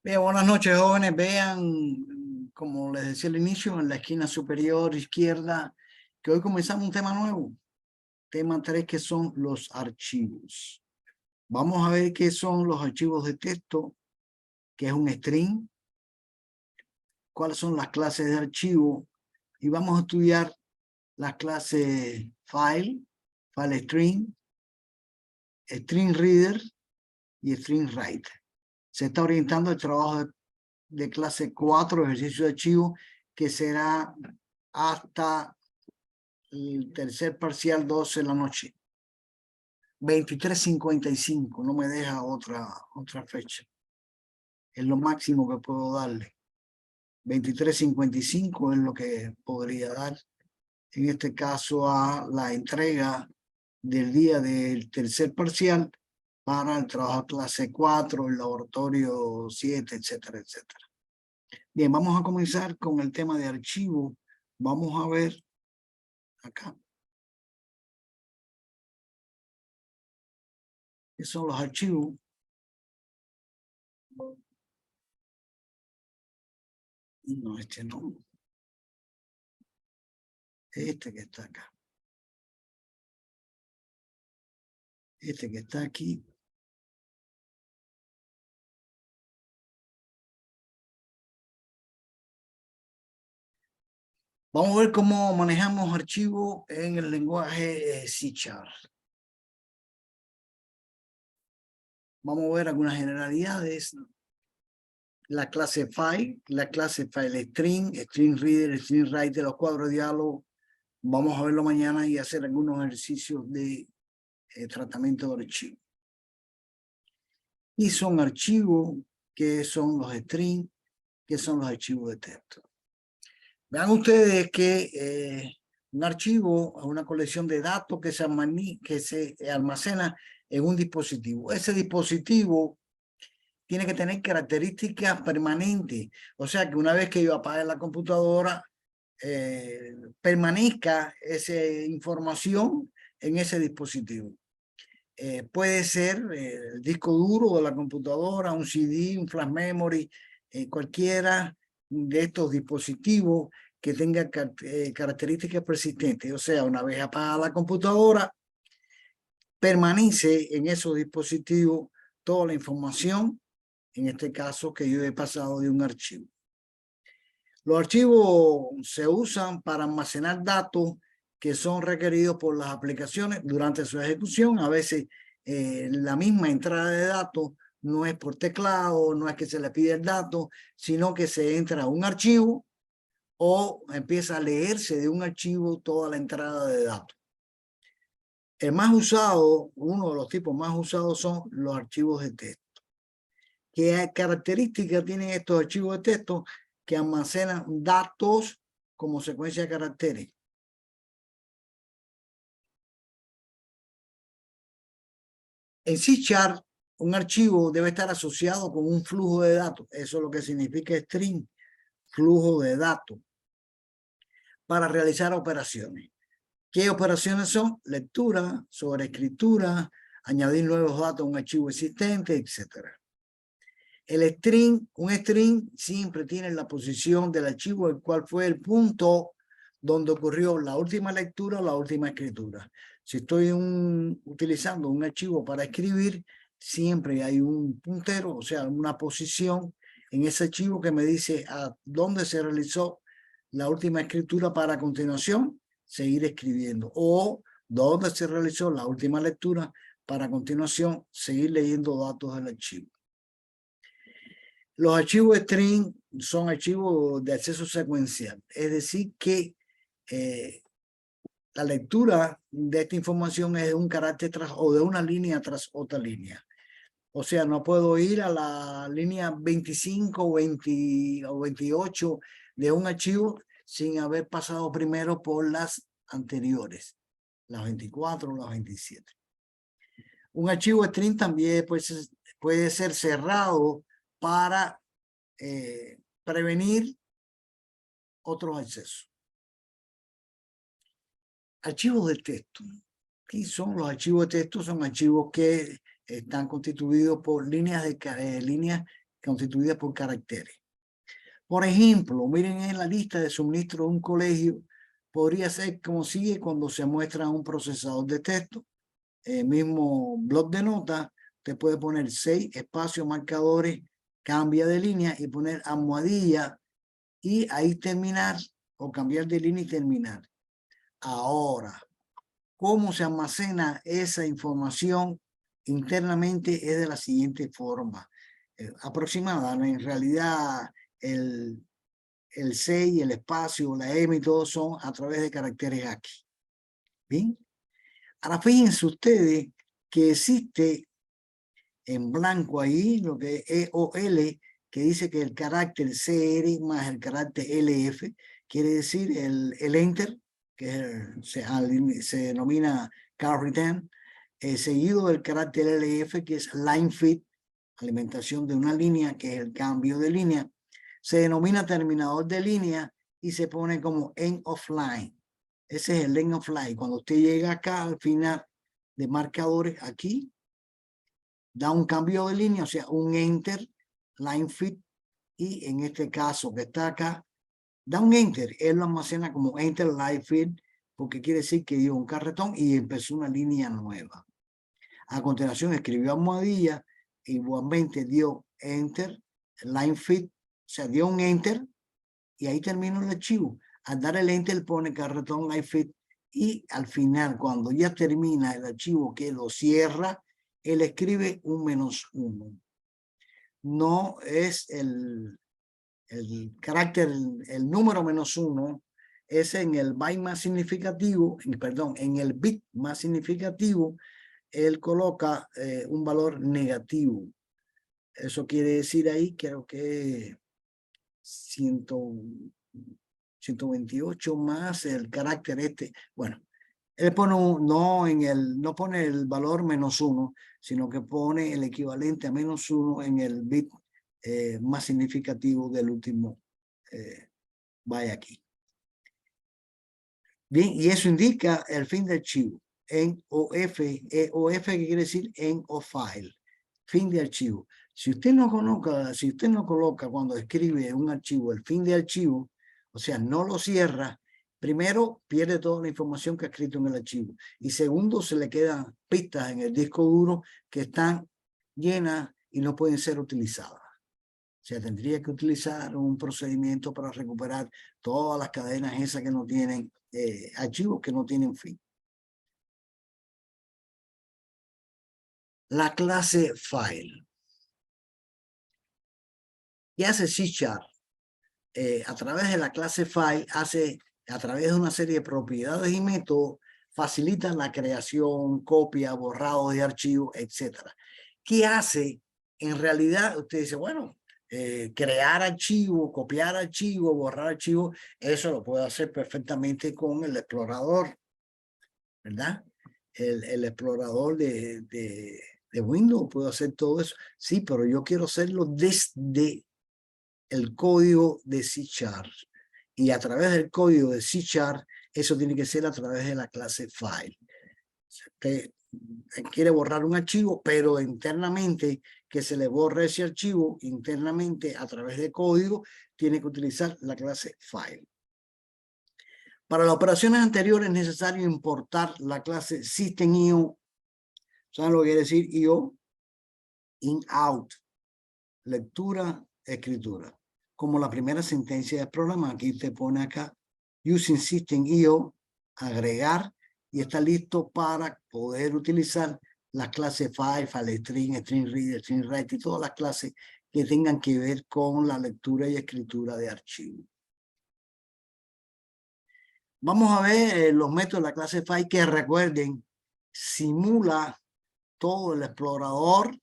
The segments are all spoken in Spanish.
Bien, buenas noches, jóvenes. Vean, como les decía al inicio, en la esquina superior izquierda, que hoy comenzamos un tema nuevo. Tema 3, que son los archivos. Vamos a ver qué son los archivos de texto, qué es un string, cuáles son las clases de archivo, y vamos a estudiar las clases file, file string, string reader y string writer. Se está orientando el trabajo de clase 4, ejercicio de archivo, que será hasta el tercer parcial 12 de la noche. 23:55, no me deja otra fecha. Es lo máximo que puedo darle. 23:55 es lo que podría dar, en este caso, a la entrega del día del tercer parcial para el trabajo clase 4, el laboratorio 7, etcétera, etcétera. Bien, vamos a comenzar con el tema de archivo. Vamos a ver acá. ¿Qué son los archivos? No, este no. Este que está acá. Este que está aquí. Vamos a ver cómo manejamos archivos en el lenguaje C#. Vamos a ver algunas generalidades. La clase file string, string reader, string writer, los cuadros de diálogo. Vamos a verlo mañana y hacer algunos ejercicios de tratamiento de archivos. Y son archivos, que son los strings, que son los archivos de texto. Vean ustedes que un archivo es una colección de datos que se almacena en un dispositivo. Ese dispositivo tiene que tener características permanentes. O sea, que una vez que yo apague la computadora, permanezca esa información en ese dispositivo. Puede ser el disco duro de la computadora, un CD, un flash memory, cualquiera de estos dispositivos que tenga características persistentes. O sea, una vez apagada la computadora, permanece en esos dispositivos toda la información, en este caso que yo he pasado de un archivo. Los archivos se usan para almacenar datos que son requeridos por las aplicaciones durante su ejecución. A veces la misma entrada de datos no es por teclado, no es que se le pide el dato, sino que se entra a un archivo o empieza a leerse de un archivo toda la entrada de datos. El más usado, uno de los tipos más usados, son los archivos de texto. ¿Qué características tienen estos archivos de texto? Que almacenan datos como secuencia de caracteres. En C#, un archivo debe estar asociado con un flujo de datos. Eso es lo que significa string, flujo de datos, para realizar operaciones. ¿Qué operaciones son? Lectura, sobreescritura, añadir nuevos datos a un archivo existente, etc. El string, un string siempre tiene la posición del archivo, el cual fue el punto donde ocurrió la última lectura o la última escritura. Si estoy utilizando un archivo para escribir, siempre hay un puntero, o sea, una posición en ese archivo que me dice a dónde se realizó la última escritura para a continuación seguir escribiendo, o dónde se realizó la última lectura para a continuación seguir leyendo datos del archivo. Los archivos string son archivos de acceso secuencial, es decir que la lectura de esta información es de un carácter o de una línea tras otra línea. O sea, no puedo ir a la línea 25 20, o 28 de un archivo sin haber pasado primero por las anteriores, las 24 o las 27. Un archivo string también puede ser cerrado para prevenir otros accesos. Archivos de texto. ¿Qué son los archivos de texto? Son archivos que están constituidos por líneas constituidas por caracteres. Por ejemplo, miren en la lista de suministro de un colegio, podría ser como sigue cuando se muestra un procesador de texto. El mismo bloc de notas, usted puede poner 6 espacios marcadores, cambia de línea y poner almohadilla y ahí terminar o cambiar de línea y terminar. Ahora, ¿cómo se almacena esa información internamente? Es de la siguiente forma, aproximada. En realidad, el 6, el espacio, la M y todo son a través de caracteres aquí. ¿Bien? Ahora fíjense ustedes que existe en blanco ahí lo que es EOL, que dice que el carácter CR más el carácter LF, quiere decir el enter, que se denomina car return, seguido del carácter LF, que es line fit, alimentación de una línea, que es el cambio de línea. Se denomina terminador de línea y se pone como end of line. Ese es el end of line. Cuando usted llega acá al final de marcadores, aquí, da un cambio de línea, o sea, un enter, line fit, y en este caso que está acá, da un enter, él lo almacena como enter line fit, porque quiere decir que dio un carretón y empezó una línea nueva. A continuación escribió almohadilla, igualmente dio enter, line fit, o sea, dio un enter, y ahí terminó el archivo. Al dar el enter pone carretón line fit, y al final, cuando ya termina el archivo que lo cierra, él escribe un -1. No es el carácter, el número -1, es en el byte más significativo, perdón, en el bit más significativo, él coloca un valor negativo. Eso quiere decir ahí, creo que 128 más el carácter este. Bueno, él pone no pone el valor -1, sino que pone el equivalente a -1 en el bit más significativo del último byte aquí. Bien, y eso indica el fin de archivo. En OF, OF que quiere decir end of file, fin de archivo. Si usted no coloca cuando escribe un archivo el fin de archivo, o sea, no lo cierra, primero pierde toda la información que ha escrito en el archivo, y segundo, se le quedan pistas en el disco duro que están llenas y no pueden ser utilizadas. O sea, tendría que utilizar un procedimiento para recuperar todas las cadenas esas que no tienen archivos que no tienen fin. La clase file. ¿Qué hace C#? A través de la clase file, a través de una serie de propiedades y métodos, facilita la creación, copia, borrado de archivos, etc. ¿Qué hace? En realidad, usted dice, bueno, crear archivos, copiar archivos, borrar archivos, eso lo puede hacer perfectamente con el explorador, ¿verdad? El explorador de Windows puede hacer todo eso. Sí, pero yo quiero hacerlo desde el código de C#. Y a través del código de C#, eso tiene que ser a través de la clase file. Usted quiere borrar un archivo, pero internamente que se le borre ese archivo, internamente a través de código, tiene que utilizar la clase file. Para las operaciones anteriores es necesario importar la clase system.io. ¿Saben lo que quiere decir IO? In, out. Lectura, escritura. Como la primera sentencia del programa. Aquí te pone acá, using system.io, agregar, y está listo para poder utilizar las clases file, string, string reader, string write y todas las clases que tengan que ver con la lectura y escritura de archivos. Vamos a ver los métodos de la clase file que, recuerden, simula todo el explorador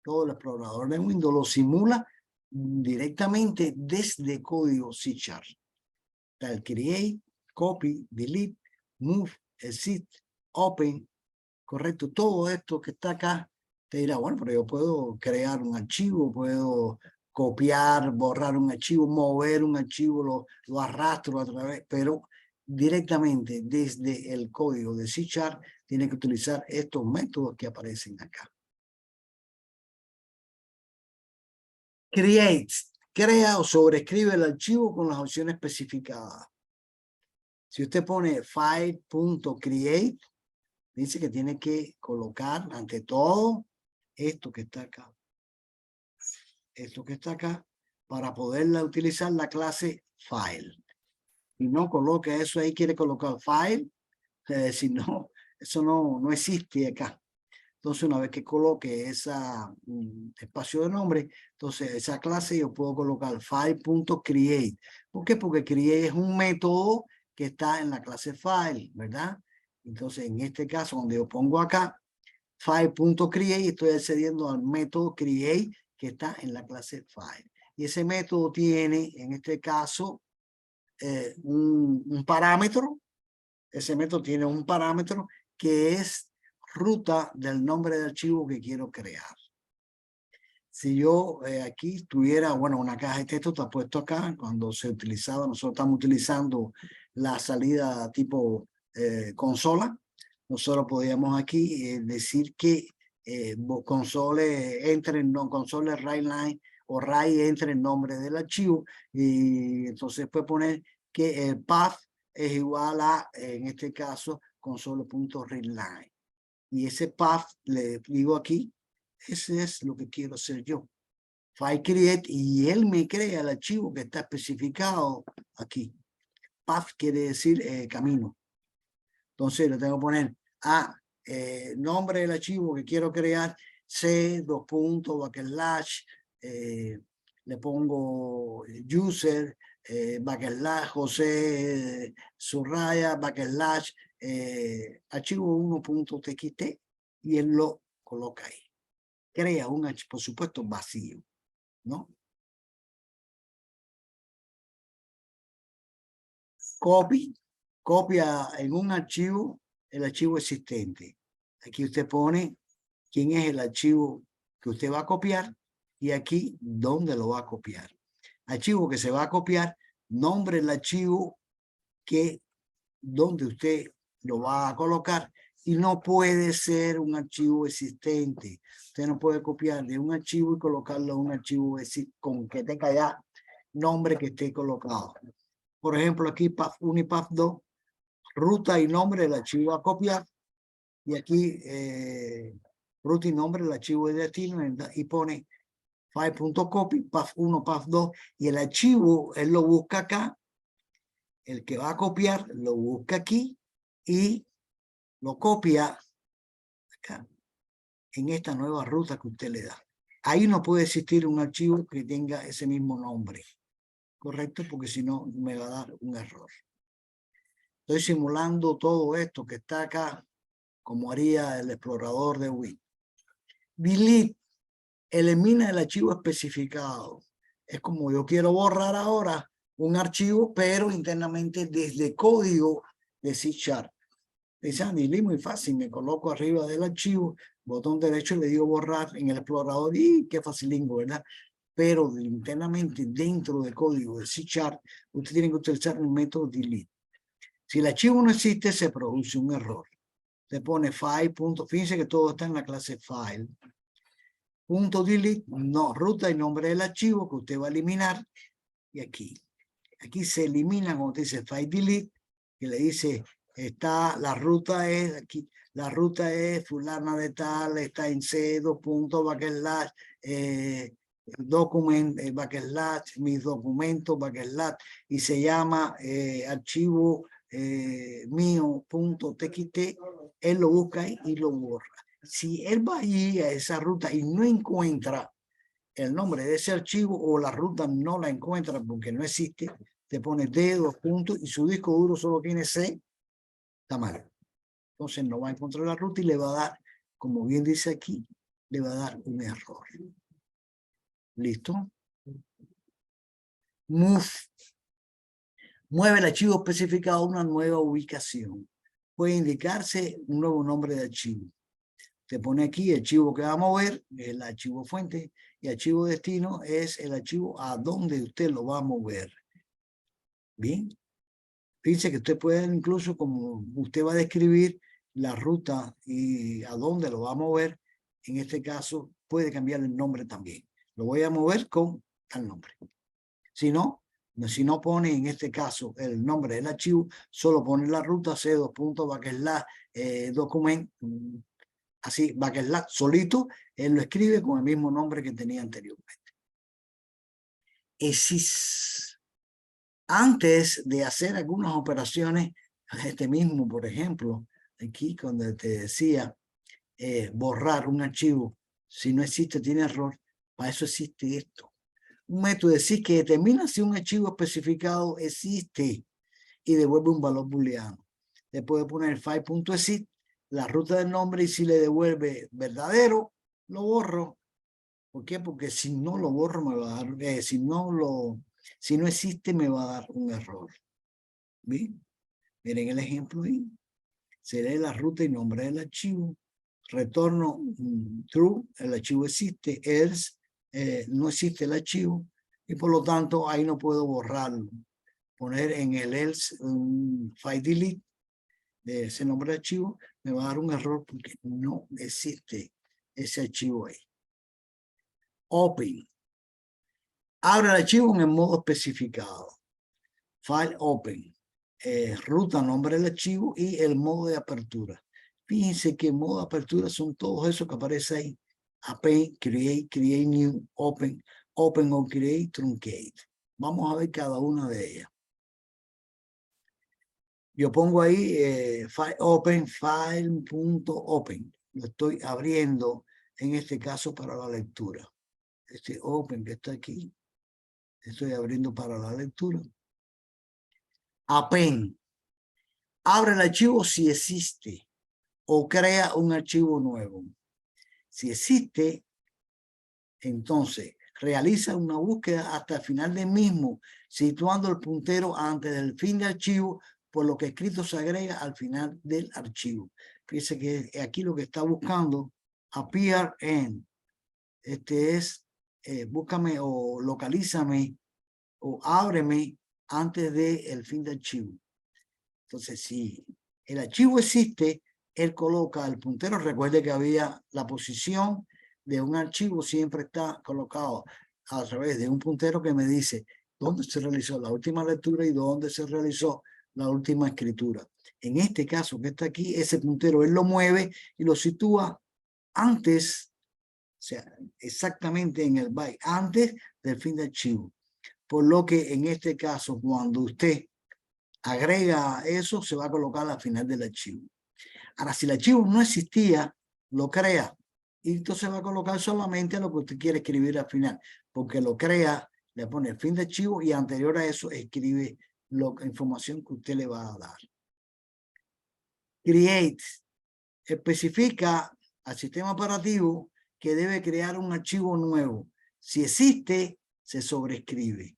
de Windows, lo simula directamente desde código C#. Está el create, copy, delete, move, exit, open, correcto. Todo esto que está acá te dirá, bueno, pero yo puedo crear un archivo, puedo copiar, borrar un archivo, mover un archivo, lo arrastro a través, pero directamente desde el código de C# tiene que utilizar estos métodos que aparecen acá. Create, crea o sobrescribe el archivo con las opciones especificadas. Si usted pone file.create, dice que tiene que colocar ante todo esto que está acá. Esto que está acá, para poderla utilizar la clase file. Si no coloca eso ahí, quiere colocar file, si no, eso no existe acá. Entonces, una vez que coloque ese espacio de nombre, entonces esa clase yo puedo colocar file.create. ¿Por qué? Porque create es un método que está en la clase file, ¿verdad? Entonces, en este caso, donde yo pongo acá file.create, estoy accediendo al método create que está en la clase file. Y ese método tiene, en este caso, un parámetro. Ese método tiene un parámetro que es ruta del nombre de archivo que quiero crear. Si yo aquí tuviera, bueno, una caja de texto está puesto acá, cuando se utilizaba, nosotros estamos utilizando la salida tipo consola, nosotros podíamos aquí decir que console entre no console write line o write entre el nombre del archivo, y entonces puede poner que el path es igual a, en este caso, console.readline. Y ese path, le digo aquí, ese es lo que quiero hacer yo. File create, y él me crea el archivo que está especificado aquí. Path quiere decir camino. Entonces le tengo que poner nombre del archivo que quiero crear, C, // le pongo user, / José, subraya, / archivo 1.txt, y él lo coloca ahí. Crea un archivo, por supuesto, vacío, ¿no? Copia en un archivo el archivo existente. Aquí usted pone quién es el archivo que usted va a copiar y aquí dónde lo va a copiar. Archivo que se va a copiar, nombre del archivo donde usted lo va a colocar, y no puede ser un archivo existente. Usted no puede copiar de un archivo y colocarlo en un archivo con que tenga ya nombre que esté colocado. Por ejemplo, aquí PAF1 y PAF2, ruta y nombre del archivo a copiar, y aquí ruta y nombre del archivo de destino, y pone file.copy, PAF1, PAF2, y el archivo él lo busca acá, el que va a copiar lo busca aquí y lo copia acá en esta nueva ruta que usted le da. Ahí no puede existir un archivo que tenga ese mismo nombre, ¿correcto? Porque si no me va a dar un error. Estoy simulando todo esto que está acá, como haría el explorador de Wii. Delete, elimina el archivo especificado. Es como yo quiero borrar ahora un archivo, pero internamente desde código de C#. Dice, delete, muy fácil, me coloco arriba del archivo, botón derecho y le digo borrar en el explorador, y qué facilingo, ¿verdad? Pero internamente dentro del código de C#, usted tiene que utilizar el método delete. Si el archivo no existe, se produce un error. Se pone file. Fíjense que todo está en la clase file. .delete, no, ruta y nombre del archivo que usted va a eliminar. Y aquí se elimina cuando dice file delete, que le dice, la ruta es aquí, la ruta es fulana de tal, está en C, document, mis documentos, y se llama archivo mío.txt, él lo busca y lo borra. Si él va allí a esa ruta y no encuentra el nombre de ese archivo, o la ruta no la encuentra porque no existe, te pone D, y su disco duro solo tiene C, está mal. Entonces no va a encontrar la ruta y le va a dar, como bien dice aquí, le va a dar un error. ¿Listo? Move. Mueve el archivo especificado a una nueva ubicación. Puede indicarse un nuevo nombre de archivo. Te pone aquí el archivo que va a mover, el archivo fuente, y archivo destino es el archivo a donde usted lo va a mover. Bien. Fíjense que usted puede, incluso como usted va a describir la ruta y a dónde lo va a mover, en este caso puede cambiar el nombre también. Lo voy a mover con tal nombre. Si no pone en este caso el nombre del archivo, solo pone la ruta c:/document, así, / solito, él lo escribe con el mismo nombre que tenía anteriormente. Antes de hacer algunas operaciones, este mismo, por ejemplo, aquí cuando te decía borrar un archivo, si no existe, tiene error, para eso existe esto. Un método decir que determina si un archivo especificado existe y devuelve un valor booleano. Le puede poner file.exit, la ruta del nombre, y si le devuelve verdadero, lo borro. ¿Por qué? Porque si no lo borro me va a dar, si no existe me va a dar un error. ¿Bien? Miren el ejemplo ahí. Se lee la ruta y nombre del archivo. Retorno true, el archivo existe. Else, no existe el archivo. Y por lo tanto ahí no puedo borrarlo. Poner en el else file delete de ese nombre de archivo me va a dar un error porque no existe ese archivo ahí. Open. Abre el archivo en el modo especificado. File open. Ruta, nombre del archivo y el modo de apertura. Fíjense que el modo de apertura son todos esos que aparece ahí. Append, create new, open or create, truncate. Vamos a ver cada una de ellas. Yo pongo ahí file open, file.open. Lo estoy abriendo en este caso para la lectura. Este open que está aquí, estoy abriendo para la lectura. Append. Abre el archivo si existe o crea un archivo nuevo. Si existe, entonces realiza una búsqueda hasta el final del mismo, situando el puntero antes del fin del archivo, por lo que escrito se agrega al final del archivo. Fíjense que aquí lo que está buscando, appear en, este es, búscame o localízame o ábreme antes del fin del archivo. Entonces, si el archivo existe, él coloca el puntero. Recuerde que había la posición de un archivo, siempre está colocado a través de un puntero que me dice dónde se realizó la última lectura y dónde se realizó la última escritura. En este caso que está aquí, ese puntero él lo mueve y lo sitúa antes, o sea, exactamente en el byte, antes del fin del archivo. Por lo que en este caso, cuando usted agrega eso, se va a colocar al final del archivo. Ahora, si el archivo no existía, lo crea. Y entonces va a colocar solamente lo que usted quiere escribir al final. Porque lo crea, le pone el fin de archivo y anterior a eso escribe la información que usted le va a dar. Create. Especifica al sistema operativo que debe crear un archivo nuevo. Si existe, se sobrescribe.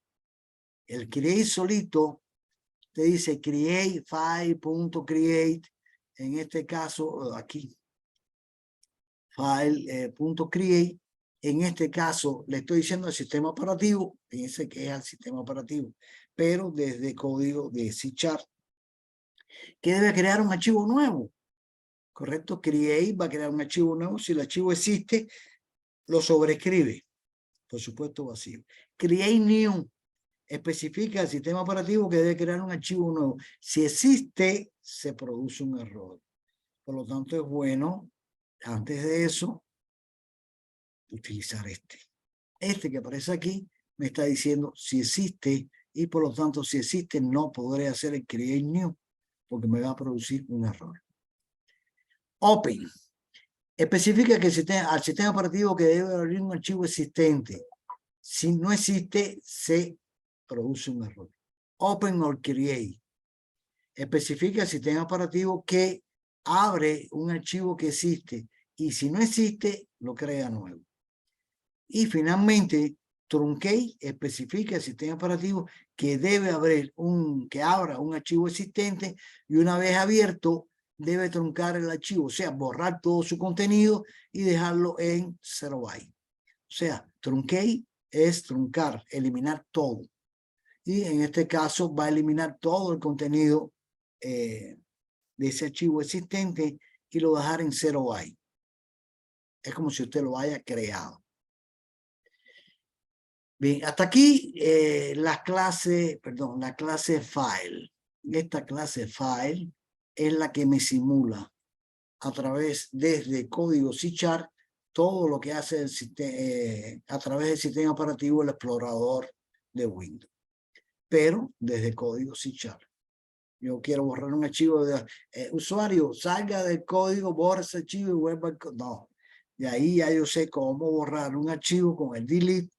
El create solito te dice create file.create, en este caso aquí, file.create, en este caso le estoy diciendo al sistema operativo, fíjense que es al sistema operativo, pero desde código de C#, que debe crear un archivo nuevo, ¿correcto? Create va a crear un archivo nuevo, si el archivo existe, lo sobrescribe, por supuesto vacío. Create new. Especifica el sistema operativo que debe crear un archivo nuevo. Si existe, se produce un error. Por lo tanto, es bueno, antes de eso, utilizar este. Este que aparece aquí me está diciendo si existe y por lo tanto, si existe, no podré hacer el create new porque me va a producir un error. Open. Especifica que al sistema operativo que debe abrir un archivo existente. Si no existe, se produce un error. Open or create. Especifica el sistema operativo que abre un archivo que existe y si no existe, lo crea nuevo. Y finalmente, truncate especifica el sistema operativo que debe que abra un archivo existente y una vez abierto, debe truncar el archivo, o sea, borrar todo su contenido y dejarlo en 0 byte. O sea, truncate es truncar, eliminar todo. Y en este caso va a eliminar todo el contenido de ese archivo existente y lo dejar en 0 byte. Es como si usted lo haya creado. Bien, hasta aquí la clase file. Esta clase file es la que me simula a través desde código C# todo lo que hace el sistema, a través del sistema operativo el explorador de Windows, pero desde código C#. Yo quiero borrar un archivo de usuario, salga del código, borra ese archivo y vuelva al código. No, de ahí ya yo sé cómo borrar un archivo con el delete,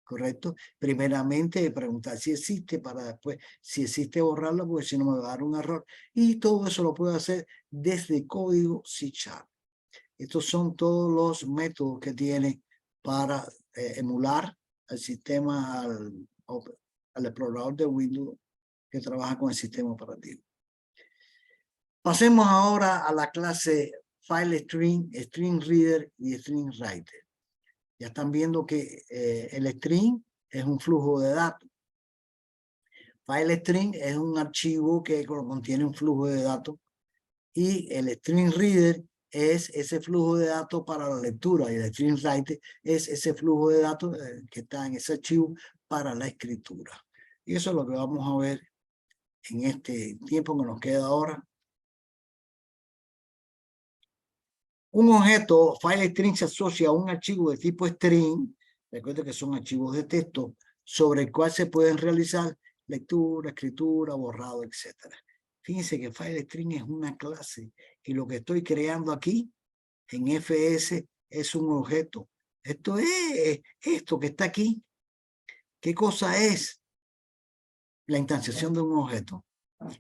¿correcto? Primeramente preguntar si existe para después, si existe, borrarlo, porque si no me va a dar un error. Y todo eso lo puedo hacer desde código C#. Estos son todos los métodos que tiene para emular el sistema al explorador de Windows que trabaja con el sistema operativo. Pasemos ahora a la clase File String, String Reader y String Writer. Ya están viendo que el string es un flujo de datos. File String es un archivo que contiene un flujo de datos y el String Reader es ese flujo de datos para la lectura y el String Writer es ese flujo de datos que está en ese archivo para la escritura. Y eso es lo que vamos a ver en este tiempo que nos queda ahora. Un objeto file string se asocia a un archivo de tipo string, recuerden que son archivos de texto, sobre el cual se pueden realizar lectura, escritura, borrado, etc. Fíjense que file string es una clase y lo que estoy creando aquí en FS es un objeto. Esto es esto que está aquí. ¿Qué cosa es? La instanciación de un objeto.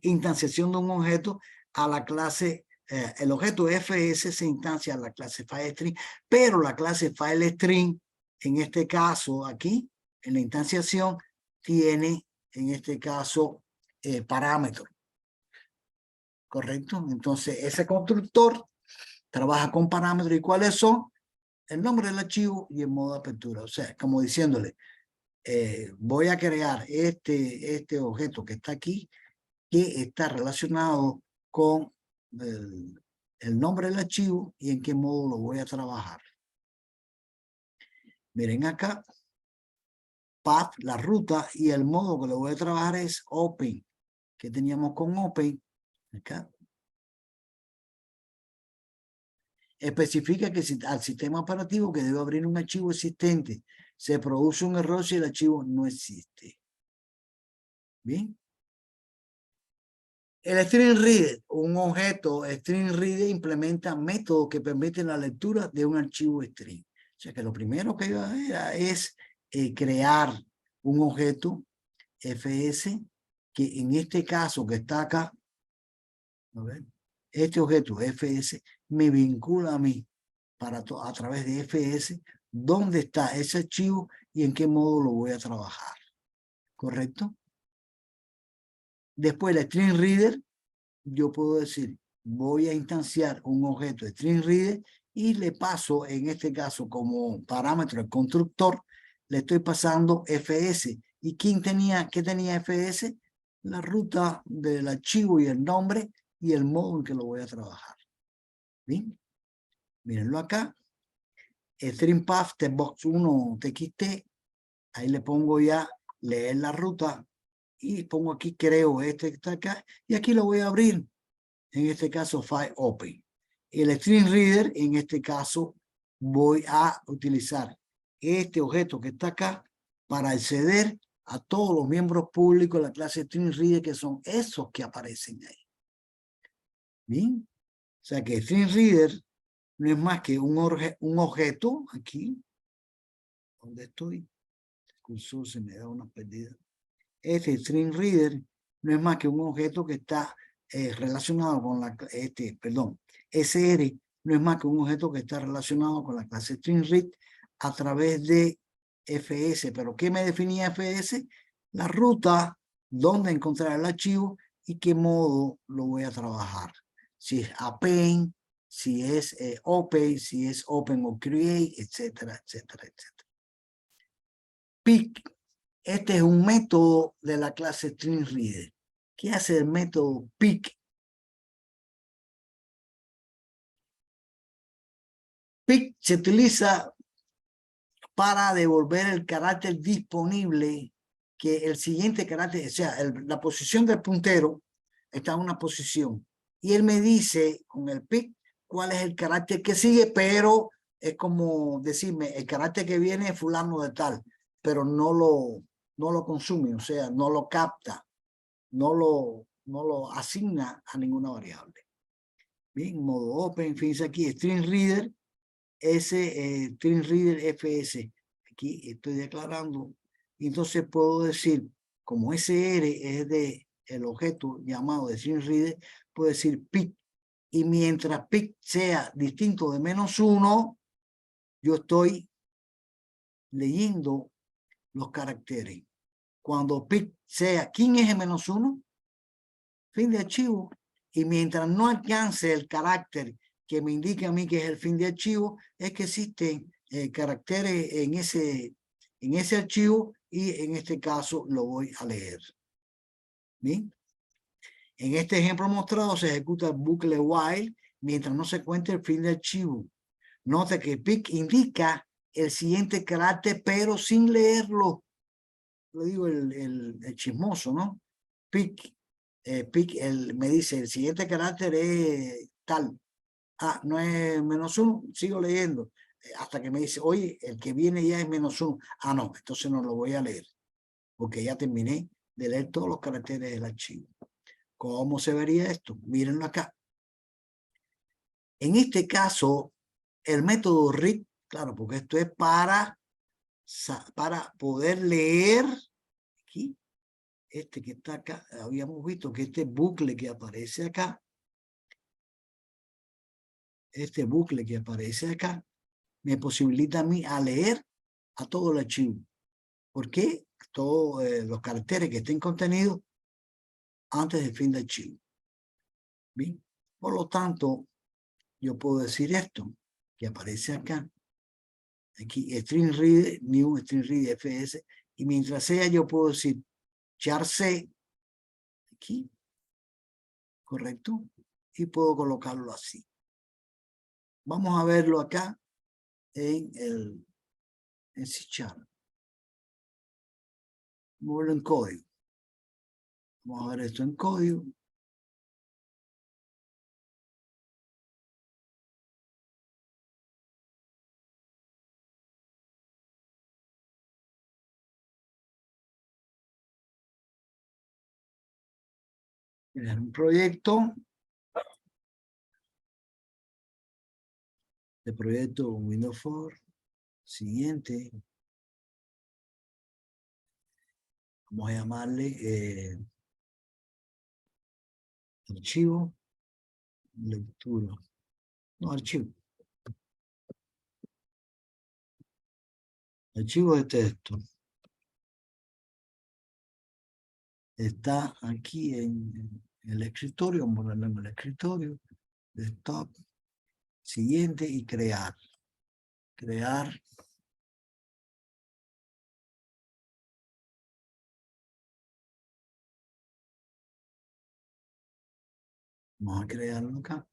Instanciación de un objeto a la clase, el objeto FS se instancia a la clase FileString, pero la clase FileString, en este caso aquí, en la instanciación, tiene, en este caso, parámetros. ¿Correcto? Entonces, ese constructor trabaja con parámetros. ¿Y cuáles son? El nombre del archivo y el modo de apertura. O sea, como diciéndole, voy a crear este objeto que está aquí, que está relacionado con el nombre del archivo y en qué modo lo voy a trabajar. Miren acá, path, la ruta, y el modo que lo voy a trabajar es open. ¿Qué teníamos con open? Acá. Especifica que al sistema operativo que debe abrir un archivo existente se produce un error si el archivo no existe. Bien. El string reader, un objeto string reader implementa métodos que permiten la lectura de un archivo string. O sea que lo primero que yo haría es crear un objeto FS que en este caso que está acá, a ver, este objeto FS me vincula a mí a través de FS dónde está ese archivo y en qué modo lo voy a trabajar. ¿Correcto? Después el string reader, yo puedo decir, voy a instanciar un objeto string reader y le paso, en este caso, como parámetro el constructor, le estoy pasando FS. ¿Y qué tenía FS? La ruta del archivo y el nombre y el modo en que lo voy a trabajar. ¿Bien? Mírenlo acá. String path textbox 1 txt. Ahí le pongo ya leer la ruta y pongo aquí, creo este que está acá y aquí lo voy a abrir. En este caso, file open. El string reader, en este caso, voy a utilizar este objeto que está acá para acceder a todos los miembros públicos de la clase string reader, que son esos que aparecen ahí. Bien. O sea que string reader no es más que un objeto aquí, donde estoy. El cursor se me da una pérdida. Este string reader no es más que un objeto que está relacionado con la, SR no es más que un objeto que está relacionado con la clase string read a través de FS. ¿Pero qué me definía FS? La ruta, dónde encontrar el archivo y qué modo lo voy a trabajar. Si es append, si es open, si es open o create, etcétera, etcétera, etcétera. Pick. Este es un método de la clase string reader. ¿Qué hace el método pick? Pick se utiliza para devolver el carácter disponible, que el siguiente carácter, o sea, la posición del puntero está en una posición. Y él me dice con el pic cuál es el carácter que sigue, pero es como decirme, el carácter que viene es fulano de tal, pero no lo consume, o sea, no lo capta, no lo asigna a ninguna variable. Bien, modo open, fíjense aquí, string reader, string reader fs. Aquí estoy declarando. Y entonces puedo decir, como SR es de el objeto llamado de string reader, puedo decir pic. Y mientras pic sea distinto de -1, yo estoy leyendo los caracteres. Cuando pic sea, ¿quién es el -1? Fin de archivo. Y mientras no alcance el carácter que me indique a mí que es el fin de archivo, es que existen caracteres en ese archivo y en este caso lo voy a leer. ¿Bien? En este ejemplo mostrado se ejecuta el bucle while mientras no se cuente el fin de archivo. Nota que pic indica el siguiente carácter, pero sin leerlo. Lo digo el chismoso, ¿no? Pic, me dice, el siguiente carácter es tal. Ah, no es -1, sigo leyendo. Hasta que me dice, oye, el que viene ya es -1. Ah, no, entonces no lo voy a leer. Porque ya terminé de leer todos los caracteres del archivo. ¿Cómo se vería esto? Mírenlo acá. En este caso, el método read, claro, porque esto es para poder leer aquí, este que está acá, habíamos visto que este bucle que aparece acá, me posibilita a mí a leer a todo el archivo. ¿Por qué? Todos los caracteres que estén contenidos antes del fin del archivo. Bien, por lo tanto, yo puedo decir esto, que aparece acá, aquí, string read, new string read fs, y mientras sea yo puedo decir char c, aquí, correcto, y puedo colocarlo así. Vamos a verlo acá en C#. Vamos a verlo en código. Vamos a ver esto en código. Crear un proyecto. De proyecto Windows 4. Siguiente. Vamos a llamarle archivo, lectura. No, archivo. Archivo de texto. Está aquí en el escritorio. Vamos a ponerlo en el escritorio. Desktop. Siguiente y crear. Crear. Vamos a crearlo acá.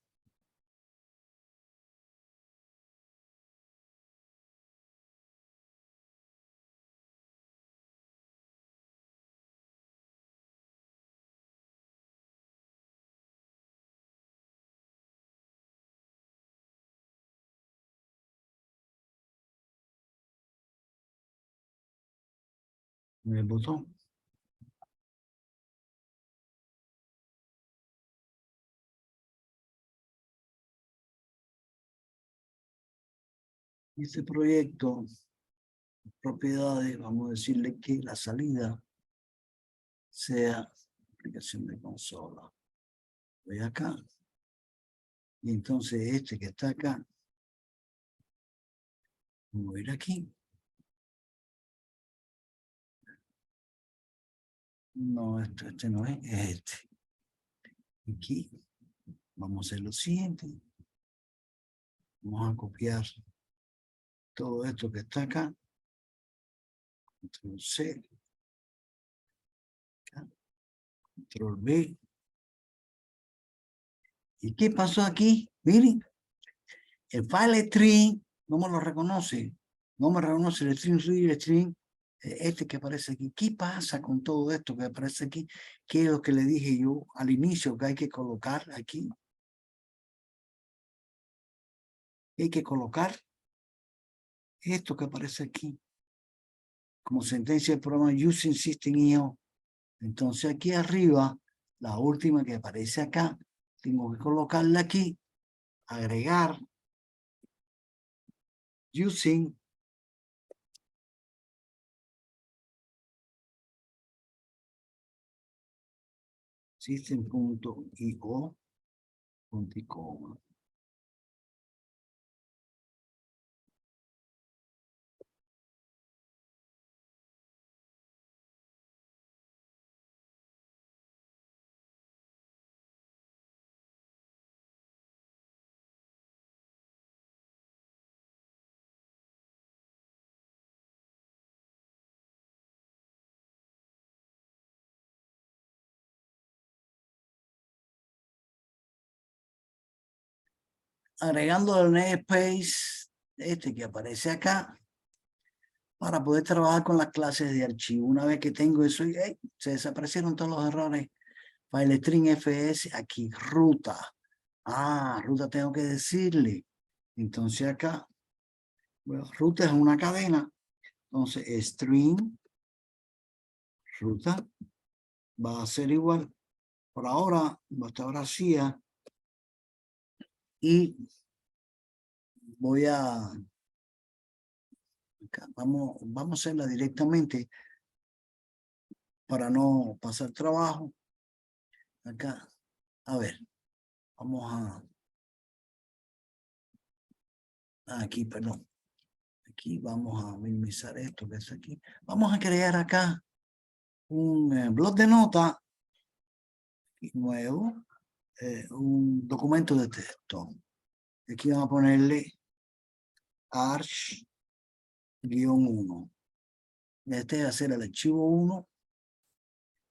En el botón. Este proyecto, propiedades, vamos a decirle que la salida sea aplicación de consola. Voy acá. Y entonces este que está acá, vamos a ir aquí. No, este no es este. Aquí vamos a hacer lo siguiente. Vamos a copiar todo esto que está acá. Control C. Acá. Control B. ¿Y qué pasó aquí? Miren, el file string no me lo reconoce. no me reconoce el string reader, el string este que aparece aquí. ¿Qué pasa con todo esto que aparece aquí? ¿Qué es lo que le dije yo al inicio que hay que colocar aquí? Hay que colocar esto que aparece aquí como sentencia del programa using system IO. Entonces aquí arriba, la última que aparece acá, tengo que colocarla aquí, agregar using system.io punto y coma. Agregando el namespace este que aparece acá para poder trabajar con las clases de archivo. Una vez que tengo eso, se desaparecieron todos los errores. File string fs, aquí ruta. Ruta tengo que decirle. Entonces acá, bueno, ruta es una cadena. Entonces string ruta va a ser igual. Por ahora, hasta ahora sí. Y voy a... Acá, vamos a hacerla directamente para no pasar trabajo. Acá, a ver, vamos a... Aquí, perdón. Aquí vamos a minimizar esto que es aquí. Vamos a crear acá un blog de nota nuevo, un documento de texto. Aquí vamos a ponerle arch-1. Este va a ser el archivo 1.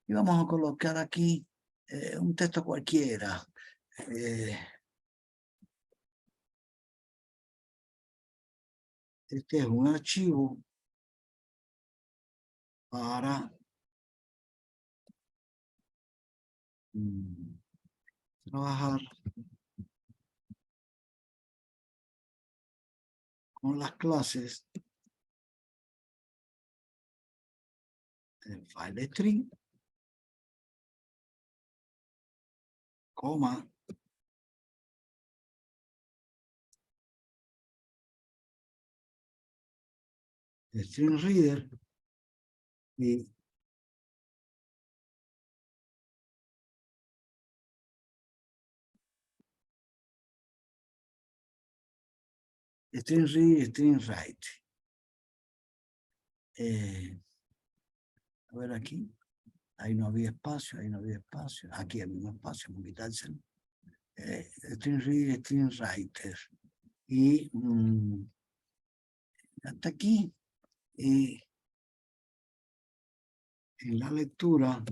Y vamos a colocar aquí un texto cualquiera. Este es un archivo para trabajar con las clases del file string, coma, string reader y string read, string write. A ver aquí, ahí no había espacio, ahí no había espacio, aquí hay un espacio, vamos a quitárselo. String read, string writer. Y hasta aquí, y en la lectura,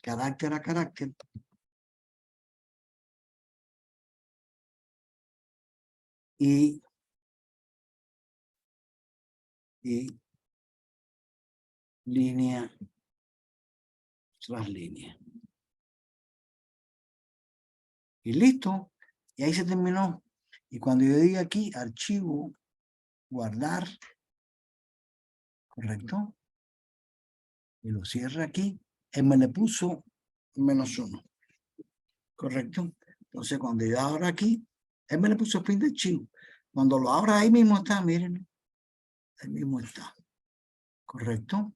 carácter a carácter, y línea tras línea. Y listo. Y ahí se terminó. Y cuando yo diga aquí, archivo, guardar, ¿correcto? Y lo cierre aquí, él me le puso -1. ¿Correcto? Entonces cuando yo abro aquí, él me le puso fin de archivo. Cuando lo abra ahí mismo está, miren. Ahí mismo está. ¿Correcto?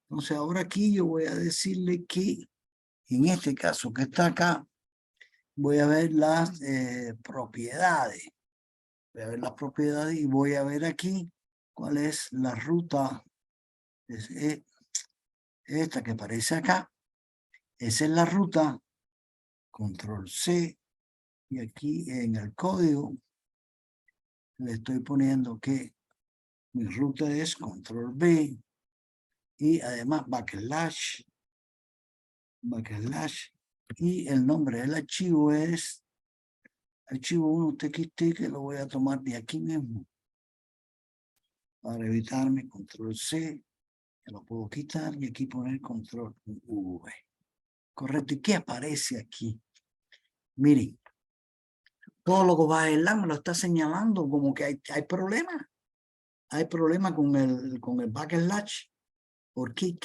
Entonces ahora aquí yo voy a decirle que en este caso que está acá, voy a ver las propiedades. Voy a ver las propiedades y voy a ver aquí cuál es la ruta. Esta que aparece acá. Esa es la ruta. Control C. Y aquí en el código le estoy poniendo que mi ruta es Control B. Y además backslash. Y el nombre del archivo es archivo 1 TXT, que lo voy a tomar de aquí mismo. Para evitarme, control C, que lo puedo quitar y aquí poner control V. Correcto, ¿y qué aparece aquí? Miren, todo lo que va a aislar me lo está señalando como que hay problemas. Hay problemas con el backslash. Porque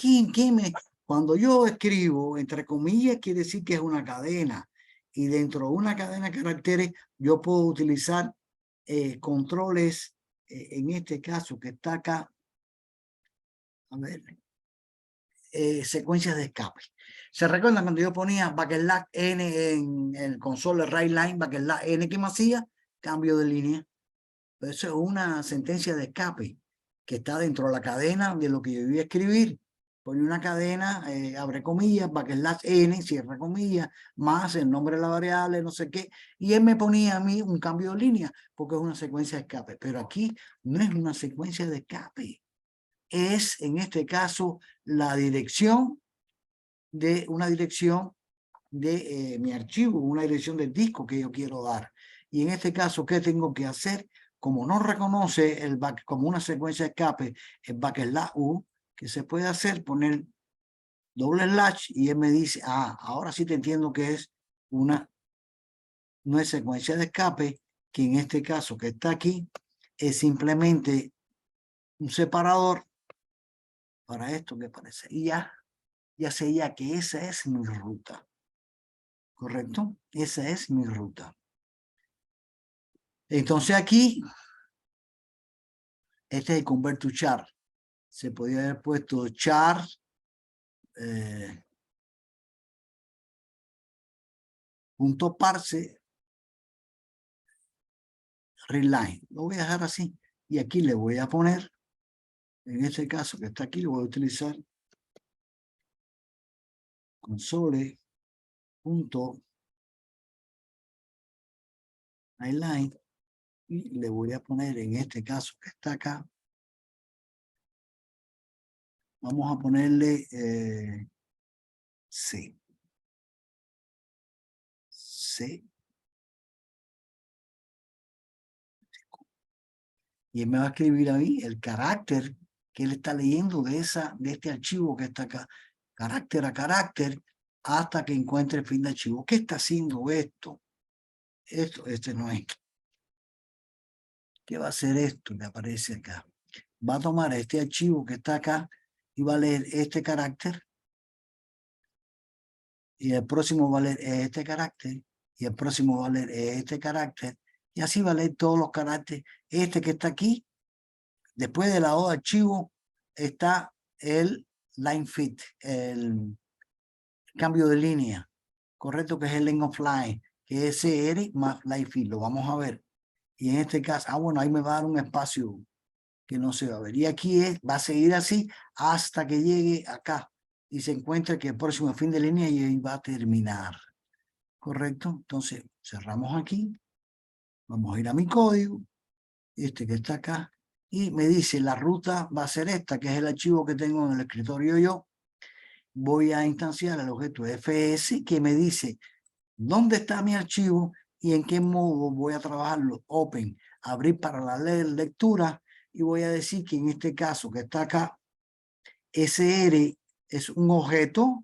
cuando yo escribo, entre comillas, quiere decir que es una cadena. Y dentro de una cadena de caracteres, yo puedo utilizar controles, en este caso que está acá, a ver, secuencias de escape. ¿Se recuerdan cuando yo ponía backslash N en el console write line, backslash N, qué me hacía? Cambio de línea. Eso es una sentencia de escape que está dentro de la cadena de lo que yo iba a escribir. Pone una cadena, abre comillas, backslash N, cierra comillas, más el nombre de la variable, no sé qué, y él me ponía a mí un cambio de línea porque es una secuencia de escape. Pero aquí no es una secuencia de escape. Es, en este caso, la dirección de una dirección de mi archivo, una dirección del disco que yo quiero dar. Y en este caso, ¿qué tengo que hacer? Como no reconoce el back, como una secuencia de escape, el backslash U, que se puede hacer, poner doble slash y él me dice, ahora sí te entiendo que es una, no es secuencia de escape, que en este caso que está aquí, es simplemente un separador para esto que parece. Y ya sé ya que esa es mi ruta. ¿Correcto? Esa es mi ruta. Entonces aquí, este es el convert to char. Se podía haber puesto char punto parse readline. Lo voy a dejar así. Y aquí le voy a poner, en este caso que está aquí, lo voy a utilizar console punto readline y le voy a poner en este caso que está acá. Vamos a ponerle C. C. Y él me va a escribir a mí el carácter que él está leyendo de este archivo que está acá, carácter a carácter, hasta que encuentre el fin de archivo. ¿Qué está haciendo esto? Este no es. ¿Qué va a hacer esto que aparece acá? Va a tomar este archivo que está acá y va a leer este carácter. Y el próximo va a leer este carácter. Y el próximo va a leer este carácter. Y así va a leer todos los caracteres. Este que está aquí, después de la O de archivo, está el line fit, el cambio de línea, correcto, que es el length of line, que es CR más line fit, lo vamos a ver. Y en este caso, bueno, ahí me va a dar un espacio que no se va a ver. Y aquí va a seguir así hasta que llegue acá y se encuentre que el próximo fin de línea y ahí va a terminar. ¿Correcto? Entonces, cerramos aquí. Vamos a ir a mi código, este que está acá, y me dice la ruta va a ser esta, que es el archivo que tengo en el escritorio yo. Voy a instanciar el objeto fs que me dice dónde está mi archivo y en qué modo voy a trabajarlo. Open, abrir para la lectura, y voy a decir que en este caso que está acá, SR es un objeto,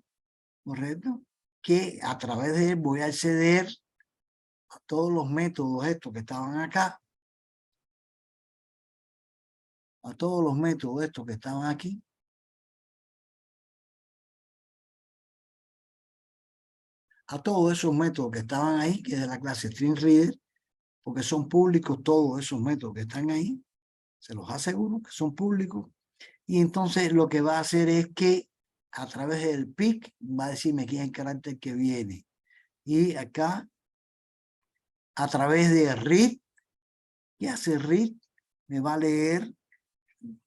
¿correcto? Que a través de él voy a acceder a todos los métodos estos que estaban acá, a todos los métodos estos que estaban aquí, a todos esos métodos que estaban ahí, que es de la clase StringReader, porque son públicos todos esos métodos que están ahí, se los aseguro que son públicos, y entonces lo que va a hacer es que a través del pic va a decirme quién es el carácter que viene, y acá a través de read, ¿qué hace read? Me va a leer,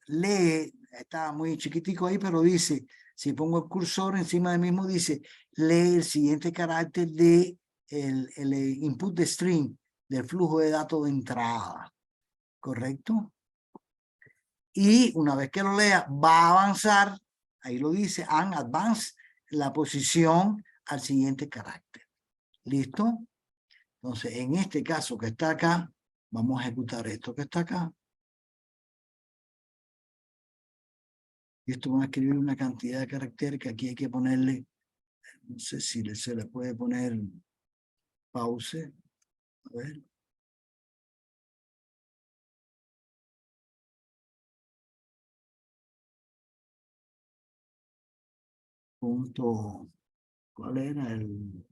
lee, está muy chiquitico ahí, pero dice, si pongo el cursor encima del mismo, dice, lee el siguiente carácter de el input de string, del flujo de datos de entrada, ¿correcto? Y una vez que lo lea, va a avanzar, ahí lo dice, and advance, la posición al siguiente carácter. ¿Listo? Entonces, en este caso que está acá, vamos a ejecutar esto que está acá. Y esto va a escribir una cantidad de caracteres que aquí hay que ponerle, no sé si se le puede poner pause. A ver. Punto, ¿cuál era el?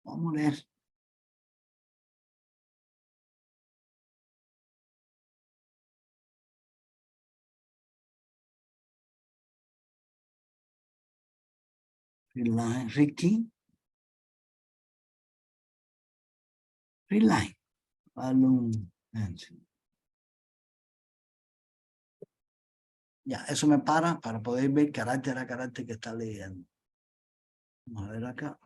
Vamos a poner Readline, Ricky. Readline. Ya, eso me para poder ver carácter a carácter que está leyendo. Vamos a ver acá.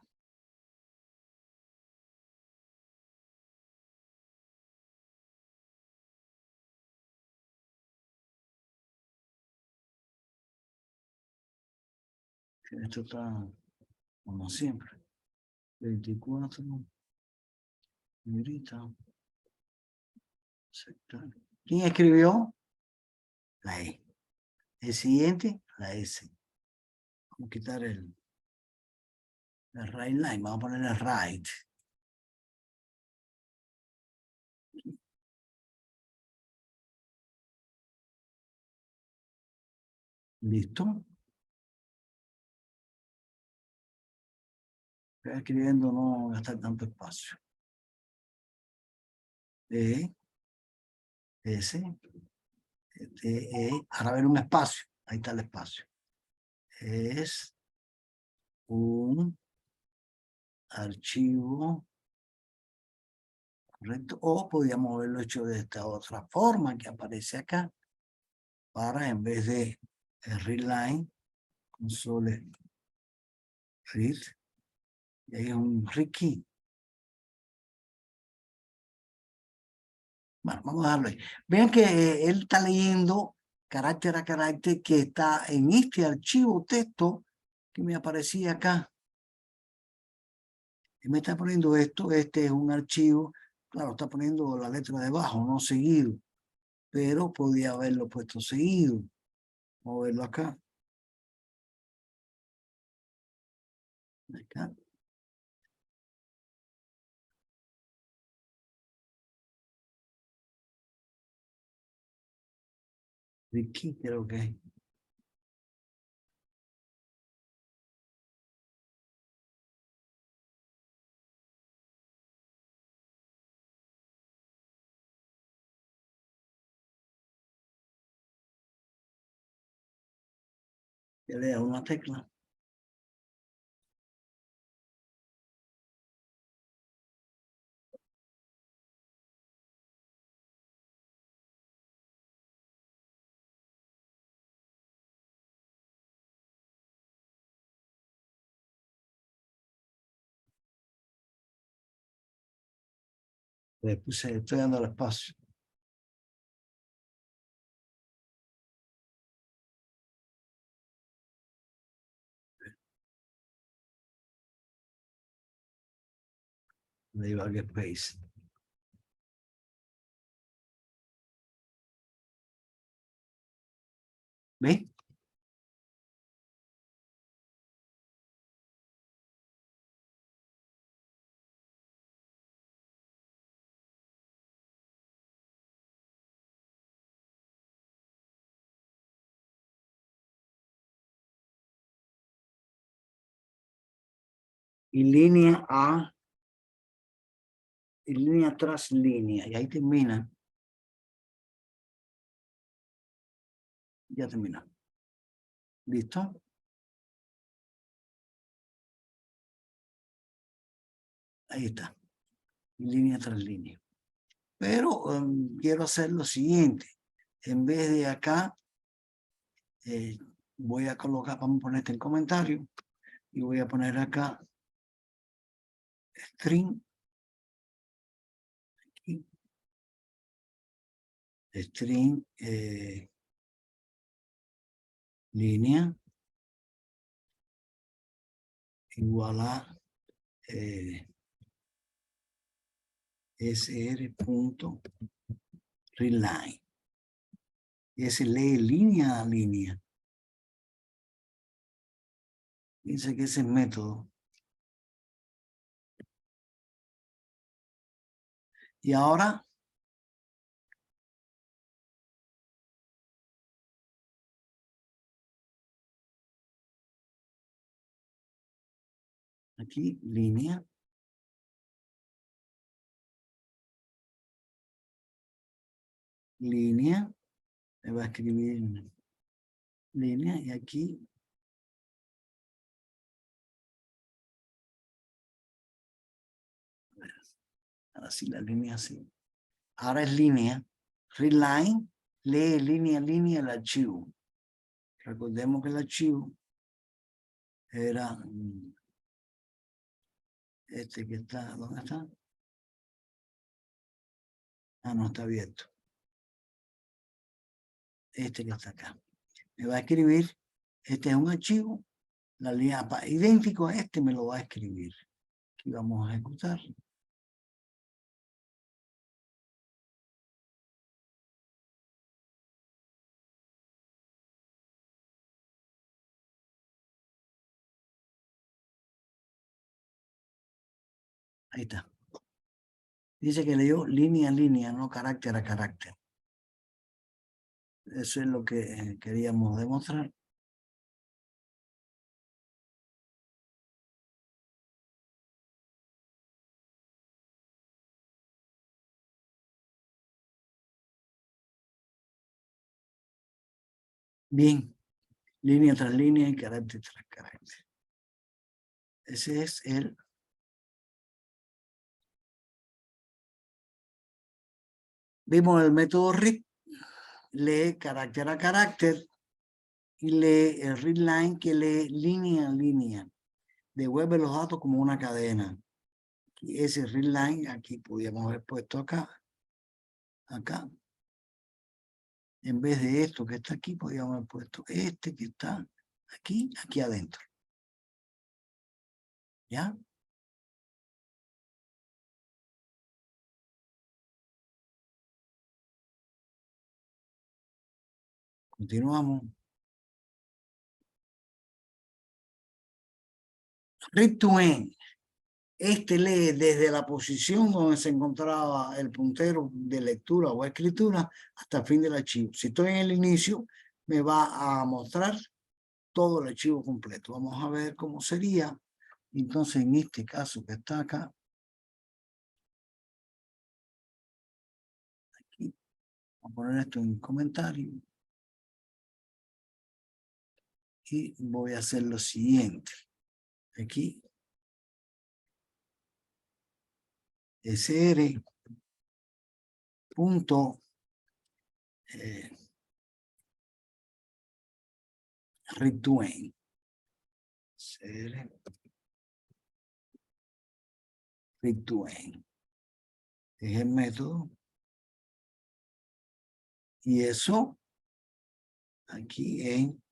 Esto está como siempre. 24. Negrita. ¿Quién escribió? La E. El siguiente, la S. Vamos a quitar el right line. Vamos a poner el right. ¿Listo? Estoy escribiendo, no gastar tanto espacio. E, S, ahora ver un espacio. Ahí está el espacio. Es un archivo, correcto, o podríamos haberlo hecho de esta otra forma que aparece acá, para en vez de readline, console read, y ahí es un read key. Bueno, vamos a dejarlo ahí. Vean que él está leyendo carácter a carácter que está en este archivo texto que me aparecía acá. Él me está poniendo esto, este es un archivo, claro, está poniendo la letra debajo, no seguido, pero podía haberlo puesto seguido. Vamos a verlo acá. Acá. Aquí creo que le da una tecla. Le puse, estoy dando el espacio. Le iba a space. ¿Ven? Y línea A, y línea tras línea, y ahí termina. Ya terminó. ¿Listo? Ahí está. Línea tras línea. Pero quiero hacer lo siguiente. En vez de acá, voy a colocar, vamos a poner este en comentario, y voy a poner acá string, aquí, string, línea, igual a sr.readline. Y ese lee línea a línea. Piensa que ese es método. Y ahora aquí línea. Línea. Me va a escribir línea y aquí ahora sí la línea así. Ahora es línea. Readline lee línea a línea el archivo. Recordemos que el archivo era este que está, ¿dónde está? Ah, no está abierto. Este que está acá. Me va a escribir, este es un archivo, la línea idéntico a este me lo va a escribir. Aquí vamos a ejecutar. Ahí está. Dice que leyó línea a línea, no carácter a carácter. Eso es lo que queríamos demostrar. Bien, línea tras línea y carácter tras carácter. Ese es el... Vimos el método read, lee carácter a carácter y lee el readline que lee línea a línea. Devuelve los datos como una cadena. Y ese readline aquí podíamos haber puesto acá. Acá. En vez de esto que está aquí, podríamos haber puesto este que está aquí, aquí adentro. ¿Ya? Continuamos. Read to end. Este lee desde la posición donde se encontraba el puntero de lectura o escritura hasta el fin del archivo. Si estoy en el inicio, me va a mostrar todo el archivo completo. Vamos a ver cómo sería. Entonces, en este caso que está acá, aquí, voy a poner esto en comentario. Y voy a hacer lo siguiente. Aquí, sr. Punto read to end. Read to end. Es el método. Y eso aquí en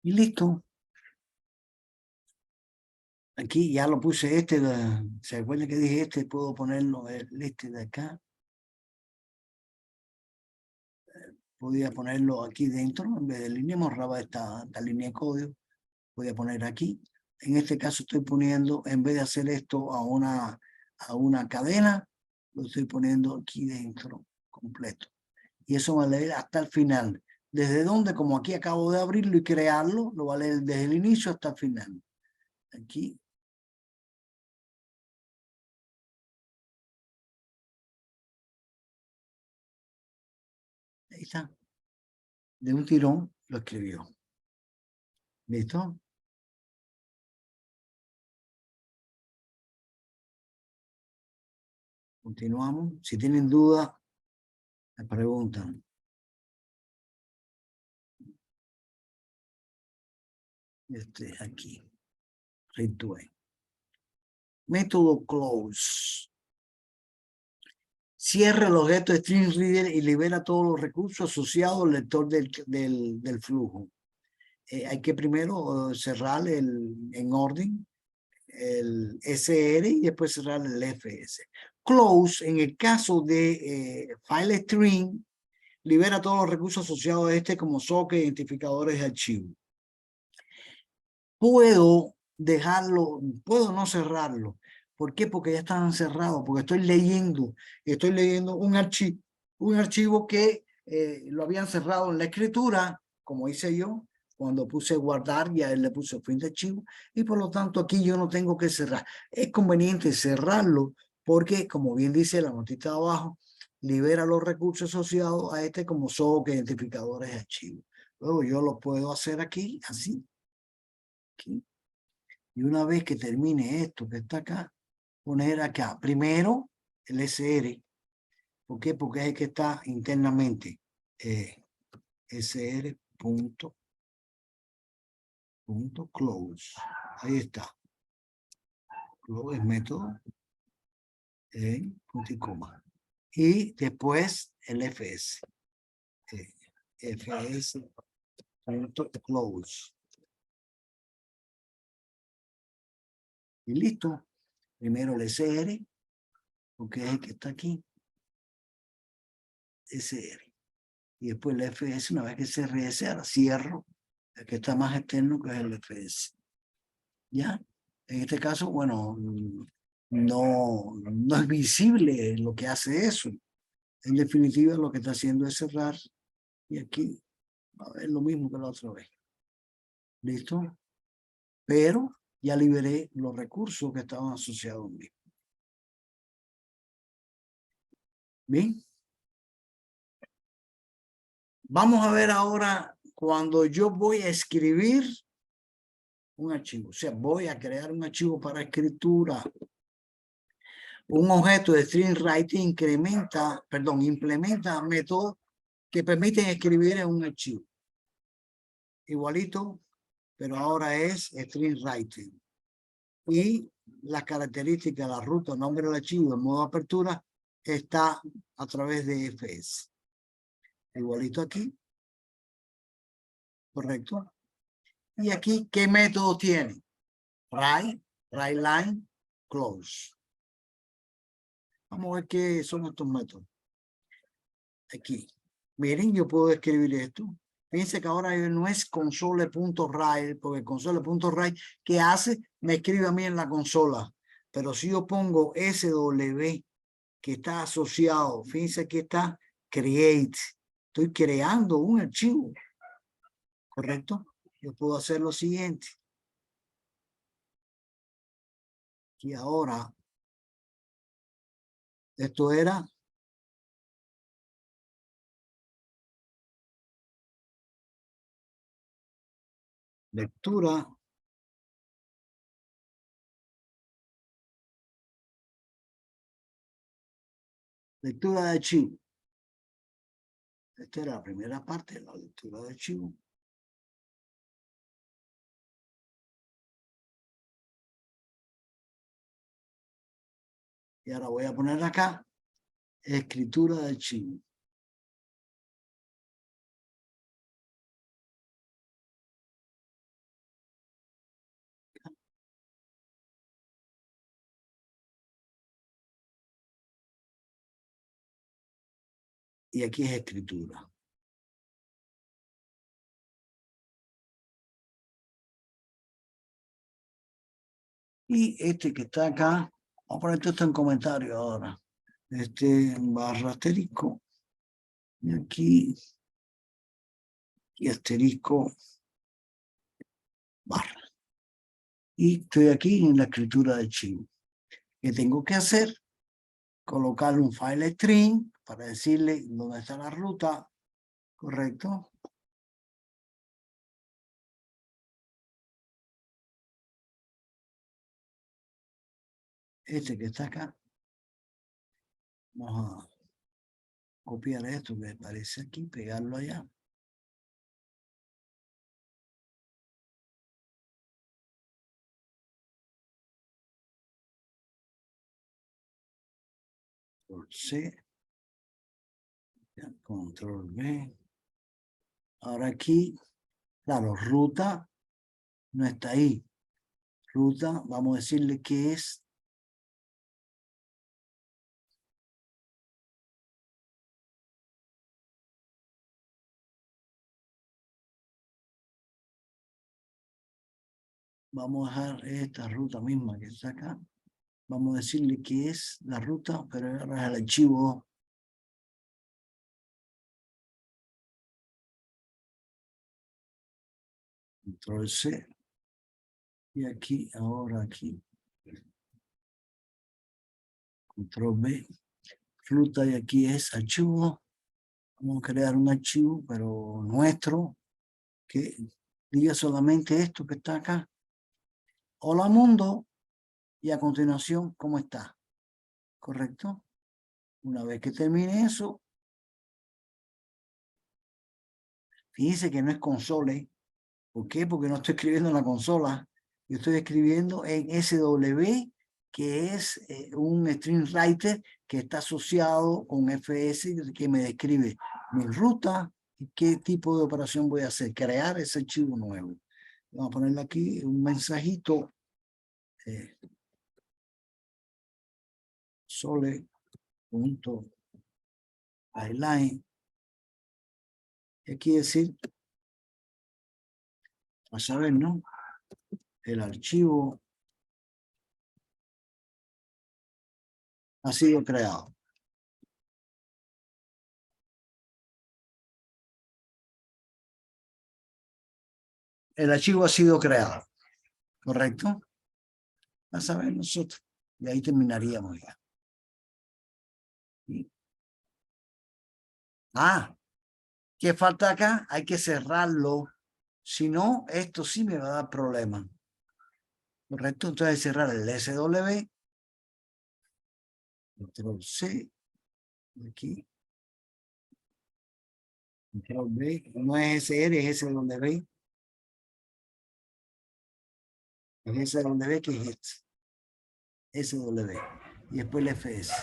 y listo. Aquí ya lo puse este, ¿se acuerdan que dije este? Puedo ponerlo este de acá. Podía ponerlo aquí dentro, en vez de línea, borraba esta línea de código. Voy a poner aquí. En este caso estoy poniendo, en vez de hacer esto a una cadena, lo estoy poniendo aquí dentro, completo. Y eso va a leer hasta el final. ¿Desde dónde? Como aquí acabo de abrirlo y crearlo, lo va a leer desde el inicio hasta el final. Aquí. Ahí está. De un tirón lo escribió. ¿Listo? Continuamos. Si tienen dudas, me preguntan. Aquí. read to end. Método close. Cierra el objeto de string reader y libera todos los recursos asociados al lector del flujo. Hay que primero cerrar en orden el SR y después cerrar el FS. Close, en el caso de file string, libera todos los recursos asociados a este como socket, identificadores de archivo. Puedo dejarlo, puedo no cerrarlo. ¿Por qué? Porque ya están cerrados, porque estoy leyendo un archivo que lo habían cerrado en la escritura, como hice yo, cuando puse guardar, ya le puse fin de archivo, y por lo tanto aquí yo no tengo que cerrar. Es conveniente cerrarlo porque, como bien dice la notita de abajo, libera los recursos asociados a este como socket, identificadores de archivo. Luego yo lo puedo hacer aquí, así. Aquí. Y una vez que termine esto que está acá, poner acá primero el SR. ¿Por qué? Porque es el que está internamente. SR punto close. Ahí está. Close es método. Punto y coma. Y después el FS. FS punto close. Y listo. Primero el SR, porque es el que está aquí. SR. Y después el FS, una vez que cerré ese, ahora cierro el que está más externo, que es el FS. ¿Ya? En este caso, bueno, no es visible lo que hace eso. En definitiva, lo que está haciendo es cerrar. Y aquí es lo mismo que la otra vez. ¿Listo? Pero ya liberé los recursos que estaban asociados a mí. Bien. Vamos a ver ahora cuando yo voy a escribir un archivo. O sea, voy a crear un archivo para escritura. Un objeto de string writing implementa métodos que permiten escribir en un archivo. Igualito, pero ahora es string writing. Y las características, la ruta, nombre del archivo, el modo de apertura, está a través de FS. Igualito aquí. Correcto. Y aquí, ¿qué método tiene? Write, write line, close. Vamos a ver qué son estos métodos. Aquí. Miren, yo puedo escribir esto. Fíjense que ahora no es console.write, porque console.write, ¿qué hace? Me escribe a mí en la consola. Pero si yo pongo SW, que está asociado, fíjense que está create. Estoy creando un archivo. ¿Correcto? Yo puedo hacer lo siguiente. Y ahora, esto era lectura de archivo. Esta era la primera parte de la lectura de archivo. Y ahora voy a poner acá escritura de archivo. Y aquí es escritura. Y este que está acá, vamos a poner esto en comentario ahora. Barra asterisco. Y aquí, y asterisco, barra. Y estoy aquí en la escritura de archivo. ¿Qué tengo que hacer? Colocar un file string para decirle dónde está la ruta. Correcto. Este que está acá. Vamos a copiar esto que aparece aquí, pegarlo allá. Control C, Control V. Ahora aquí, claro, ruta no está ahí. Ruta, vamos a decirle que es vamos a dejar esta ruta misma que está acá. Vamos a decirle que es la ruta, pero ahora es el archivo. Control C. Y aquí, ahora aquí. Control B. Ruta y aquí es archivo. Vamos a crear un archivo, pero nuestro, que diga solamente esto que está acá. Hola mundo. Y a continuación, ¿cómo está? ¿Correcto? Una vez que termine eso, fíjense que no es console. ¿Por qué? Porque no estoy escribiendo en la consola. Yo estoy escribiendo en SW, que es un string writer que está asociado con FS, que me describe mi ruta y qué tipo de operación voy a hacer. Crear ese archivo nuevo. Vamos a ponerle aquí un mensajito. Sole.highline. ¿Qué quiere decir? A saber, ¿no? El archivo ha sido creado. El archivo ha sido creado. ¿Correcto? A saber nosotros. Y ahí terminaríamos ya. Ah, ¿qué falta acá? Hay que cerrarlo. Si no, esto sí me va a dar problemas. ¿Correcto? Entonces cerrar el SW. Control C. Aquí. Control B. No es SR, es SW. Es SW que es este. SW. Y después el FS.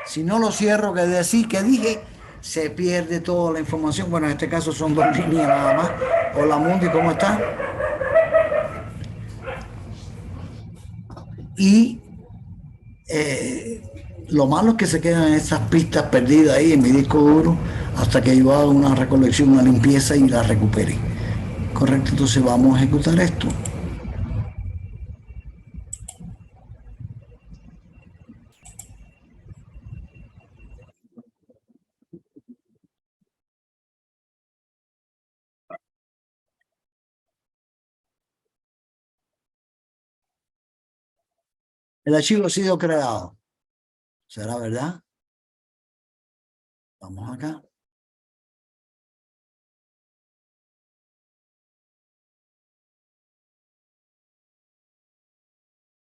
Si no lo cierro, que decir que dije, se pierde toda la información. Bueno, en este caso son dos líneas nada más. Hola Mundi, ¿cómo está? Y lo malo es que se quedan esas pistas perdidas ahí en mi disco duro hasta que yo haga una recolección, una limpieza y la recupere. Correcto, entonces vamos a ejecutar esto. El archivo ha sido creado. ¿Será verdad? Vamos acá.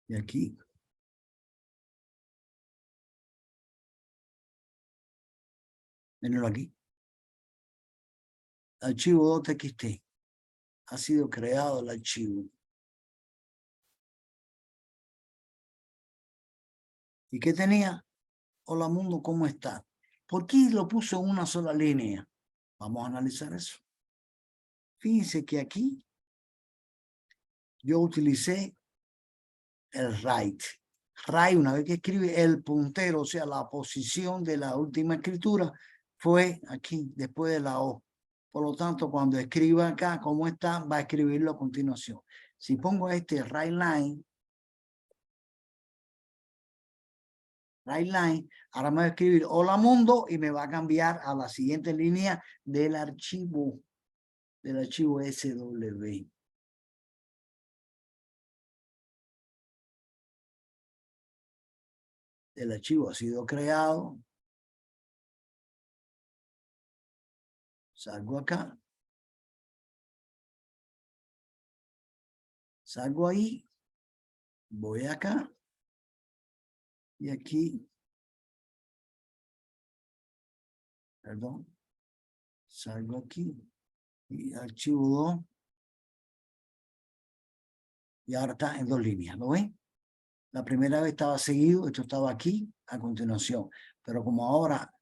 Y aquí. Mírenlo aquí. Archivo .txt. Ha sido creado el archivo. ¿Y qué tenía? Hola mundo, ¿cómo está? ¿Por qué lo puso en una sola línea? Vamos a analizar eso. Fíjense que aquí yo utilicé el write. Write, una vez que escribe el puntero, o sea, la posición de la última escritura, fue aquí, después de la O. Por lo tanto, cuando escriba acá cómo está, va a escribirlo a continuación. Si pongo este write line, ahora me va a escribir hola mundo y me va a cambiar a la siguiente línea del archivo SW. El archivo ha sido creado. Salgo acá. Salgo ahí. Voy acá. Y aquí. Perdón. Salgo aquí. Y archivo 2. Y ahora está en dos líneas. ¿Lo ven? La primera vez estaba seguido. Esto estaba aquí a continuación. Pero como ahora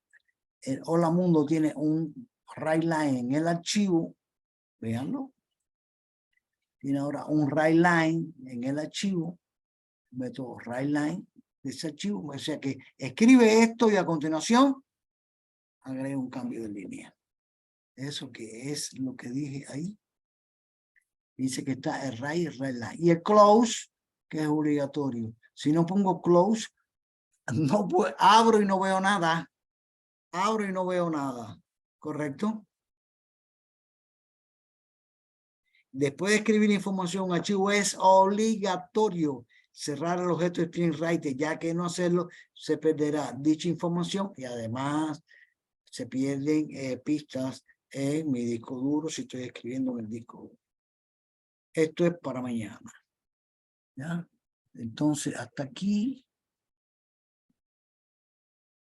el Hola Mundo tiene un write line en el archivo, véanlo, tiene ahora un write line en el archivo, método write line de ese archivo, o sea que escribe esto y a continuación agrega un cambio de línea. Eso que es lo que dije ahí. Dice que está el write y el write line. Y el close, que es obligatorio. Si no pongo close, no puedo, abro y no veo nada. Abro y no veo nada. ¿Correcto? Después de escribir información, un archivo es obligatorio cerrar el objeto screenwriter, ya que no hacerlo se perderá dicha información y además se pierden pistas en mi disco duro si estoy escribiendo en el disco duro. Esto es para mañana. ¿Ya? Entonces, hasta aquí.